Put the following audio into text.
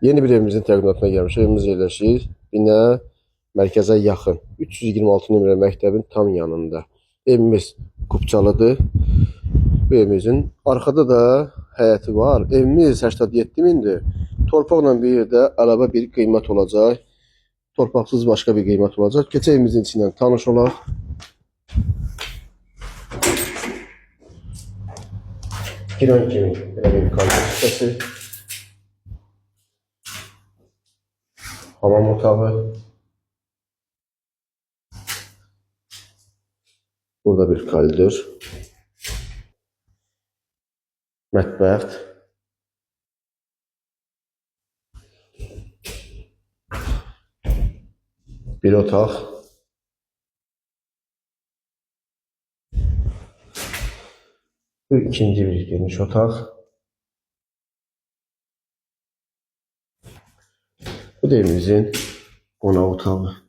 Yeni bir evimizin təqdimatına gəlmiş. Evimiz yerləşir binə mərkəzə yaxın. 326 nömrə məktəbin tam yanında. Evimiz Qubçalıdır. Bu evimizin arxada da həyəti var. Evimiz 87 mindir. Torpaqla bir yerdə əlavə bir qiymət olacaq. Torpaqsız başqa bir qiymət olacaq. Keçək evimizin içindən tanış olaq. Giren kimi belə bir kalkül sitəsi. Hamam otağı. Burada bir koridor. Mətbəx. Bir otaq. Bu ikinci bir geniş otaq. Bu da evimizin qonaq otağı.